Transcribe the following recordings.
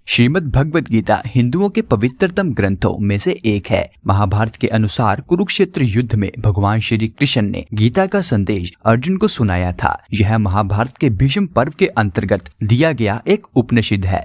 श्रीमद् भगवद गीता हिंदुओं के पवित्रतम ग्रंथों में से एक है। महाभारत के अनुसार कुरुक्षेत्र युद्ध में भगवान श्री कृष्ण ने गीता का संदेश अर्जुन को सुनाया था। यह महाभारत के भीष्म पर्व के अंतर्गत दिया गया एक उपनिषद है।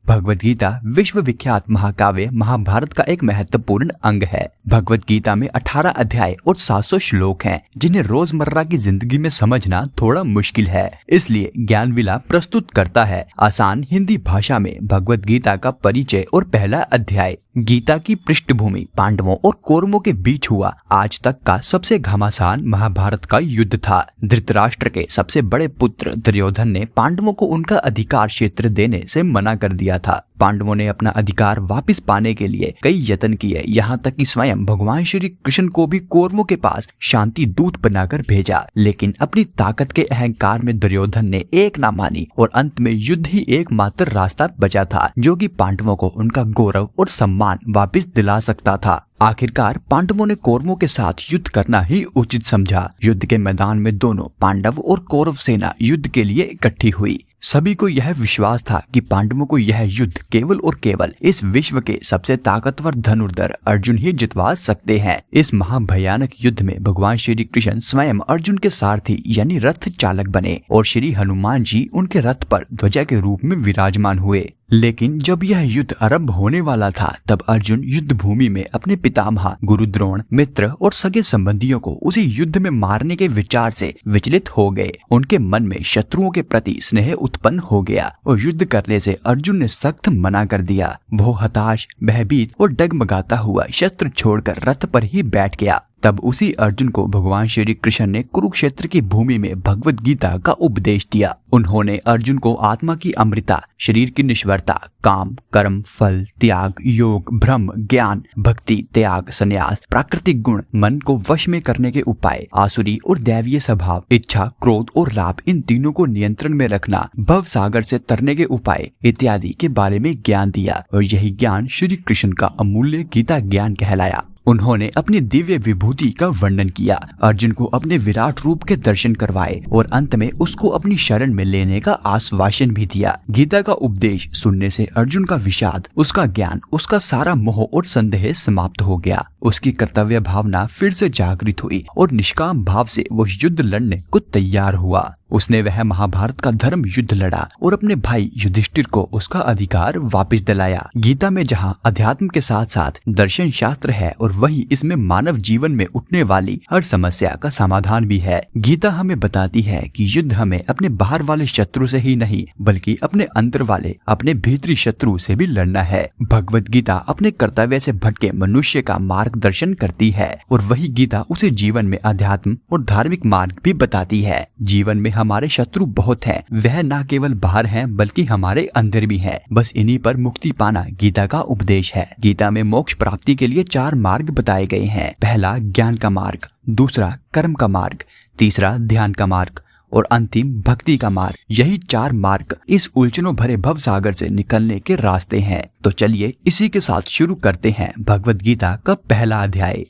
भगवद गीता विश्व विख्यात महाकाव्य महाभारत का एक महत्वपूर्ण अंग है। भगवद गीता में 18 अध्याय और 700 श्लोक हैं, जिन्हें रोजमर्रा की जिंदगी में समझना थोड़ा मुश्किल है। इसलिए ज्ञानविला प्रस्तुत करता है आसान हिंदी भाषा में भगवद गीता का परिचय और पहला अध्याय। गीता की पृष्ठभूमि पांडवों और कौरवों के बीच हुआ आज तक का सबसे घमासान महाभारत का युद्ध था। धृतराष्ट्र के सबसे बड़े पुत्र दुर्योधन ने पांडवों को उनका अधिकार क्षेत्र देने से मना कर दिया था। पांडवों ने अपना अधिकार वापस पाने के लिए कई यत्न किए, यहाँ तक कि स्वयं भगवान श्री कृष्ण को भी कौरवों के पास शांति दूत बनाकर भेजा। लेकिन अपनी ताकत के अहंकार में दुर्योधन ने एक ना मानी और अंत में युद्ध ही एकमात्र रास्ता बचा था, जो कि पांडवों को उनका गौरव और सम्मान वापस दिला सकता था। आखिरकार पांडवों ने कौरवों के साथ युद्ध करना ही उचित समझा। युद्ध के मैदान में दोनों पांडव और कौरव सेना युद्ध के लिए इकट्ठी हुई। सभी को यह विश्वास था कि पांडवों को यह युद्ध केवल और केवल इस विश्व के सबसे ताकतवर धनुर्धर अर्जुन ही जितवा सकते हैं। इस महाभयानक युद्ध में भगवान श्री कृष्ण स्वयं अर्जुन के सारथी यानी रथ चालक बने और श्री हनुमान जी उनके रथ पर ध्वजा के रूप में विराजमान हुए। लेकिन जब यह युद्ध आरंभ होने वाला था, तब अर्जुन युद्ध भूमि में अपने पितामह गुरु द्रोण, मित्र और सगे संबंधियों को उसी युद्ध में मारने के विचार से विचलित हो गए। उनके मन में शत्रुओं के प्रति स्नेह उत्पन्न हो गया और युद्ध करने से अर्जुन ने सख्त मना कर दिया। वो हताश, भयभीत और डगमगाता हुआ शस्त्र छोड़कर रथ पर ही बैठ गया। तब उसी अर्जुन को भगवान श्री कृष्ण ने कुरुक्षेत्र की भूमि में भगवद गीता का उपदेश दिया। उन्होंने अर्जुन को आत्मा की अमृता, शरीर की निश्वरता, काम, कर्म, फल, त्याग, योग, ब्रह्म, ज्ञान, भक्ति, त्याग, संन्यास, प्राकृतिक गुण, मन को वश में करने के उपाय, आसुरी और दैवीय स्वभाव, इच्छा, क्रोध और लाभ, इन तीनों को नियंत्रण में रखना, भव सागर से तरने के उपाय इत्यादि के बारे में ज्ञान दिया। और यही ज्ञान श्री कृष्ण का अमूल्य गीता ज्ञान कहलाया। उन्होंने अपनी दिव्य विभूति का वर्णन किया, अर्जुन को अपने विराट रूप के दर्शन करवाए और अंत में उसको अपनी शरण में लेने का आश्वासन भी दिया। गीता का उपदेश सुनने से अर्जुन का विषाद, उसका ज्ञान, उसका सारा मोह और संदेह समाप्त हो गया। उसकी कर्तव्य भावना फिर से जागृत हुई और निष्काम भाव से वो युद्ध लड़ने को तैयार हुआ। उसने वह महाभारत का धर्म युद्ध लड़ा और अपने भाई युधिष्ठिर को उसका अधिकार वापस दिलाया। गीता में जहाँ अध्यात्म के साथ साथ दर्शन शास्त्र है और वहीं इसमें मानव जीवन में उठने वाली हर समस्या का समाधान भी है। गीता हमें बताती है कि युद्ध हमें अपने बाहर वाले शत्रु से ही नहीं, बल्कि अपने अंदर वाले, अपने भीतरी शत्रु से भी लड़ना है। भगवद गीता अपने कर्तव्य से भटके मनुष्य का मार्गदर्शन करती है और वही गीता उसे जीवन में अध्यात्म और धार्मिक मार्ग भी बताती है। जीवन में हमारे शत्रु बहुत हैं, वह न केवल बाहर हैं बल्कि हमारे अंदर भी हैं। बस इन्हीं पर मुक्ति पाना गीता का उपदेश है। गीता में मोक्ष प्राप्ति के लिए 4 मार्ग बताए गए हैं। पहला ज्ञान का मार्ग, दूसरा कर्म का मार्ग, तीसरा ध्यान का मार्ग और अंतिम भक्ति का मार्ग। यही 4 मार्ग इस उलझनों भरे भव सागर से निकलने के रास्ते हैं। तो चलिए इसी के साथ शुरू करते हैं भगवद गीता का पहला अध्याय।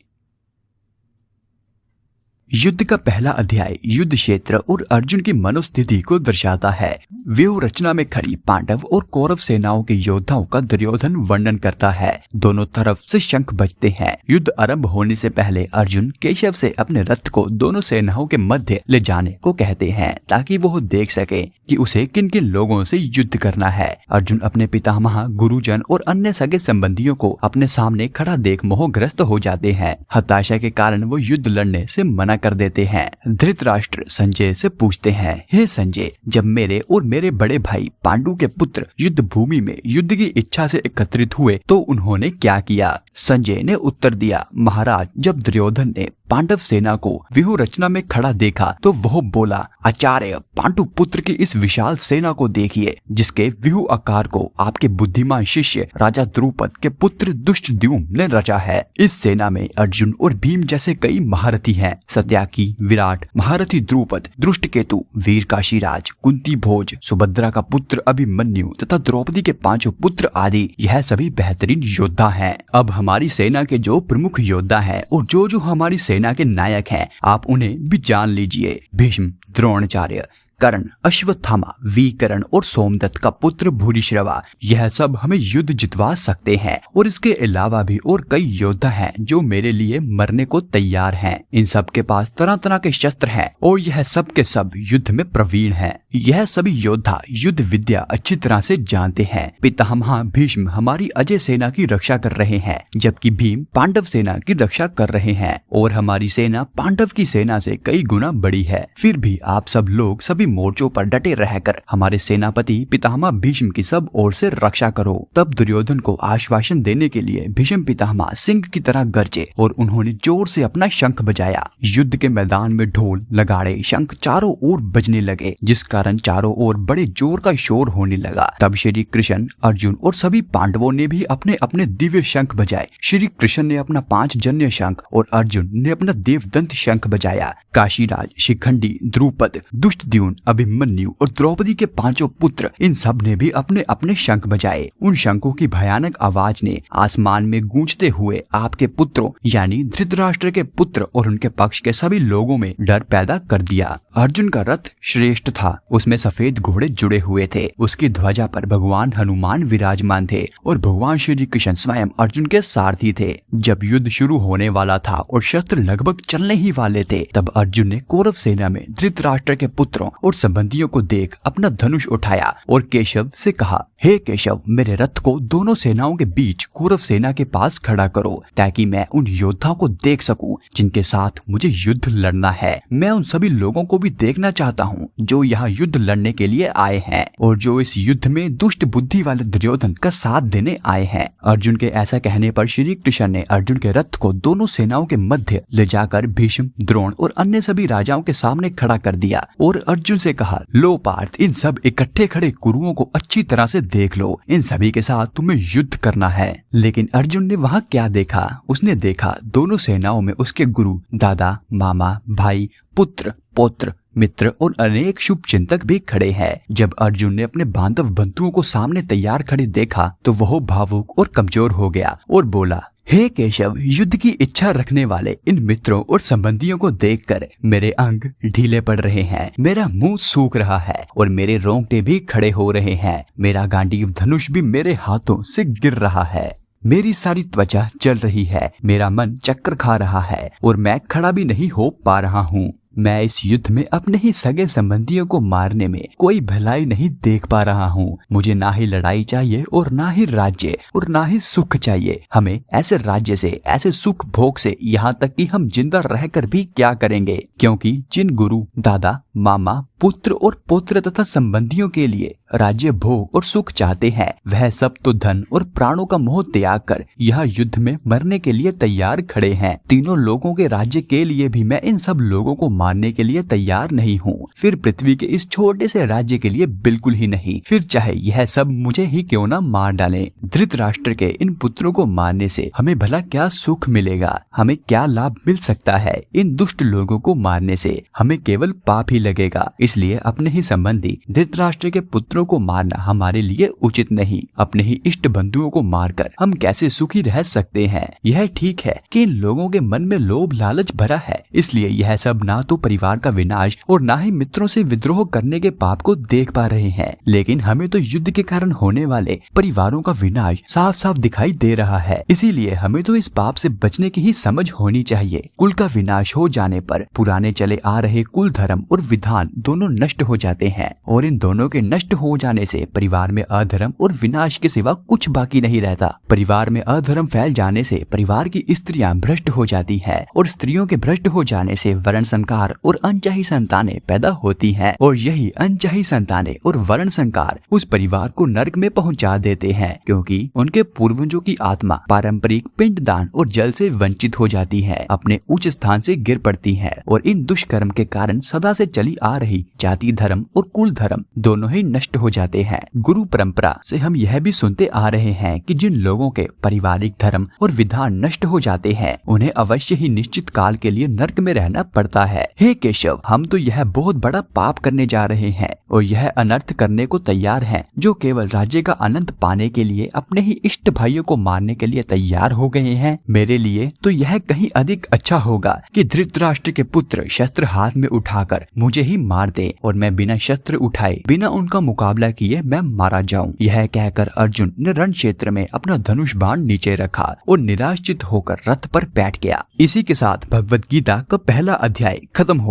युद्ध का पहला अध्याय युद्ध क्षेत्र और अर्जुन की मनोस्थिति को दर्शाता है। व्यूह रचना में खड़ी पांडव और कौरव सेनाओं के योद्धाओं का दुर्योधन वर्णन करता है। दोनों तरफ से शंख बजते हैं। युद्ध आरंभ होने से पहले अर्जुन केशव से अपने रथ को दोनों सेनाओं के मध्य ले जाने को कहते हैं, ताकि वो देख सके कि उसे किन किन लोगों से युद्ध करना है। अर्जुन अपने पितामह, गुरुजन और अन्य सगे संबंधियों को अपने सामने खड़ा देख मोहग्रस्त हो जाते हैं। हताशा के कारण वो युद्ध लड़ने से मना कर देते हैं। धृतराष्ट्र संजय से पूछते हैं, हे संजय, जब मेरे और मेरे बड़े भाई पांडु के पुत्र युद्ध भूमि में युद्ध की इच्छा से एकत्रित हुए तो उन्होंने क्या किया? संजय ने उत्तर दिया, महाराज, जब दुर्योधन ने पांडव सेना को व्यूह रचना में खड़ा देखा तो वह बोला, आचार्य, पांडु पुत्र की इस विशाल सेना को देखिए, जिसके व्यूह आकार को आपके बुद्धिमान शिष्य राजा द्रुपद के पुत्र दुष्टद्युम्न ने रचा है। इस सेना में अर्जुन और भीम जैसे कई महारथी हैं। सत्याकी, विराट, महारथी द्रुपद, दृष्टकेतु, वीर काशीराज, कुंती भोज, सुभद्रा का पुत्र अभिमन्यु तथा द्रौपदी के 5 पुत्र आदि, यह सभी बेहतरीन योद्धा हैं। अब हमारी सेना के जो प्रमुख योद्धा हैं और जो हमारी सेना के नायक हैं, आप उन्हें भी जान लीजिए। भीष्म, द्रोणाचार्य, कर्ण, अश्वत्थामा, विकर्ण और सोमदत्त का पुत्र भूरिश्रवा, यह सब हमें युद्ध जितवा सकते हैं। और इसके अलावा भी और कई योद्धा हैं जो मेरे लिए मरने को तैयार हैं। इन सब के पास तरह तरह के शस्त्र हैं और यह सब के सब युद्ध में प्रवीण हैं। यह सभी योद्धा युद्ध विद्या अच्छी तरह से जानते हैं। पितामह भीष्म हमारी अजय सेना की रक्षा कर रहे हैं, जबकि भीम पांडव सेना की रक्षा कर रहे हैं और हमारी सेना पांडव की सेना से कई गुना बड़ी है। फिर भी आप सब लोग सभी मोर्चों पर डटे रहकर हमारे सेनापति पितामह भीष्म की सब ओर से रक्षा करो। तब दुर्योधन को आश्वासन देने के लिए भीष्म पितामह सिंह की तरह गरजे और उन्होंने जोर से अपना शंख बजाया। युद्ध के मैदान में ढोल, नगाड़े, शंख चारों ओर बजने लगे, जिस कारण चारों ओर बड़े जोर का शोर होने लगा। तब श्री कृष्ण, अर्जुन और सभी पांडवों ने भी अपने अपने दिव्य शंख बजाए। श्री कृष्ण ने अपना 5 जन्य शंख और अर्जुन ने अपना देवदंत शंख बजाया। काशीराज, शिखंडी, द्रुपद, दुष्टद्युम्न, अभिमन्यु और द्रौपदी के 5 पुत्र, इन सब ने भी अपने अपने शंख बजाए। उन शंखों की भयानक आवाज ने आसमान में गूंजते हुए आपके पुत्रों यानी धृतराष्ट्र के पुत्र और उनके पक्ष के सभी लोगों में डर पैदा कर दिया। अर्जुन का रथ श्रेष्ठ था, उसमें सफेद घोड़े जुड़े हुए थे। उसकी ध्वजा पर भगवान हनुमान विराजमान थे और भगवान श्री कृष्ण स्वयं अर्जुन के सारथी थे। जब युद्ध शुरू होने वाला था और शस्त्र लगभग चलने ही वाले थे, तब अर्जुन ने कौरव सेना में धृतराष्ट्र के पुत्रों और संबंधियों को देख अपना धनुष उठाया और केशव से कहा, हे केशव, मेरे रथ को दोनों सेनाओं के बीच कौरव सेना के पास खड़ा करो, ताकि मैं उन योद्धाओं को देख सकूं जिनके साथ मुझे युद्ध लड़ना है। मैं उन सभी लोगों को भी देखना चाहता हूं जो यहाँ युद्ध लड़ने के लिए आए हैं और जो इस युद्ध में दुष्ट बुद्धि वाले दुर्योधन का साथ देने आए हैं। अर्जुन के ऐसा कहने पर श्री कृष्ण ने अर्जुन के रथ को दोनों सेनाओं के मध्य ले जाकर भीष्म, द्रोण और अन्य सभी राजाओं के सामने खड़ा कर दिया और अर्जुन से कहा, लो पार्थ, इन सब इकट्ठे खड़े कुरुओं को अच्छी तरह से देख लो, इन सभी के साथ तुम्हें युद्ध करना है। लेकिन अर्जुन ने वहाँ क्या देखा? उसने देखा दोनों सेनाओं में उसके गुरु, दादा, मामा, भाई, पुत्र, पौत्र, मित्र और अनेक शुभ चिंतक भी खड़े हैं। जब अर्जुन ने अपने बांधव बंधुओं को सामने तैयार खड़े देखा तो वह भावुक और कमजोर हो गया और बोला, हे केशव, युद्ध की इच्छा रखने वाले इन मित्रों और संबंधियों को देखकर मेरे अंग ढीले पड़ रहे हैं, मेरा मुंह सूख रहा है और मेरे रोंगटे भी खड़े हो रहे हैं। मेरा गांडीव धनुष भी मेरे हाथों से गिर रहा है, मेरी सारी त्वचा जल रही है, मेरा मन चक्कर खा रहा है और मैं खड़ा भी नहीं हो पा रहा हूँ। मैं इस युद्ध में अपने ही सगे संबंधियों को मारने में कोई भलाई नहीं देख पा रहा हूँ। मुझे ना ही लड़ाई चाहिए और ना ही राज्य और ना ही सुख चाहिए। हमें ऐसे राज्य से, ऐसे सुख भोग से, यहाँ तक कि हम जिंदा रहकर भी क्या करेंगे, क्योंकि जिन गुरु, दादा, मामा, पुत्र और पौत्र तथा संबंधियों के लिए राज्य, भोग और सुख चाहते हैं, वह सब तो धन और प्राणों का मोह त्याग कर यह युद्ध में मरने के लिए तैयार खड़े हैं। तीनों लोगों के राज्य के लिए भी मैं इन सब लोगों को मारने के लिए तैयार नहीं हूँ, फिर पृथ्वी के इस छोटे से राज्य के लिए बिल्कुल ही नहीं। फिर चाहे यह सब मुझे ही क्यों न मार डालें। धृतराष्ट्र के इन पुत्रों को मारने से हमें भला क्या सुख मिलेगा? हमें क्या लाभ मिल सकता है? इन दुष्ट लोगों को मारने से हमें केवल पाप ही लगेगा। इसलिए अपने ही संबंधी धृतराष्ट्र के पुत्रों को मारना हमारे लिए उचित नहीं। अपने ही इष्ट बंधुओं को मारकर हम कैसे सुखी रह सकते हैं? यह ठीक है कि इन लोगों के मन में लोभ लालच भरा है, इसलिए यह सब ना तो परिवार का विनाश और ना ही मित्रों से विद्रोह करने के पाप को देख पा रहे हैं, लेकिन हमें तो युद्ध के कारण होने वाले परिवारों का विनाश साफ साफ दिखाई दे रहा है। इसीलिए हमें तो इस पाप से बचने की ही समझ होनी चाहिए। कुल का विनाश हो जाने पर पुराने चले आ रहे कुल, धर्म और विधान दोनों नष्ट हो जाते हैं और इन दोनों के नष्ट हो जाने से परिवार में अधर्म और विनाश के सिवा कुछ बाकी नहीं रहता। परिवार में अधर्म फैल जाने से परिवार की स्त्रियां भ्रष्ट हो जाती हैं और स्त्रियों के भ्रष्ट हो जाने से वर्ण संकार और अनचाही संतानें पैदा होती हैं और यही अनचाही संतानें और वर्ण संकार उस परिवार को नरक में पहुंचा देते हैं, क्योंकि उनके पूर्वजों की आत्मा पारंपरिक पिंडदान और जल से वंचित हो जाती है, अपने उच्च स्थान से गिर पड़ती है और इन दुष्कर्म के कारण सदा से चली आ रही जाति धर्म और कुल धर्म दोनों ही नष्ट हो जाते हैं। गुरु परंपरा से हम यह भी सुनते आ रहे हैं कि जिन लोगों के पारिवारिक धर्म और विधान नष्ट हो जाते हैं उन्हें अवश्य ही निश्चित काल के लिए नरक में रहना पड़ता है। हे केशव, हम तो यह बहुत बड़ा पाप करने जा रहे हैं और यह अनर्थ करने को तैयार हैं, जो केवल राज्य का आनंद पाने के लिए अपने ही इष्ट भाइयों को मारने के लिए तैयार हो गए हैं। मेरे लिए तो यह कहीं अधिक अच्छा होगा कि धृतराष्ट्र के पुत्र शस्त्र हाथ में उठाकर मुझे ही मार दे और मैं बिना शस्त्र उठाए, बिना उनका मुकाबला किए मैं मारा जाऊं। यह कहकर अर्जुन ने रण क्षेत्र में अपना धनुष बाण नीचे रखा और निराश्चित होकर रथ पर बैठ गया। इसी के साथ भगवत गीता का पहला अध्याय खत्म हो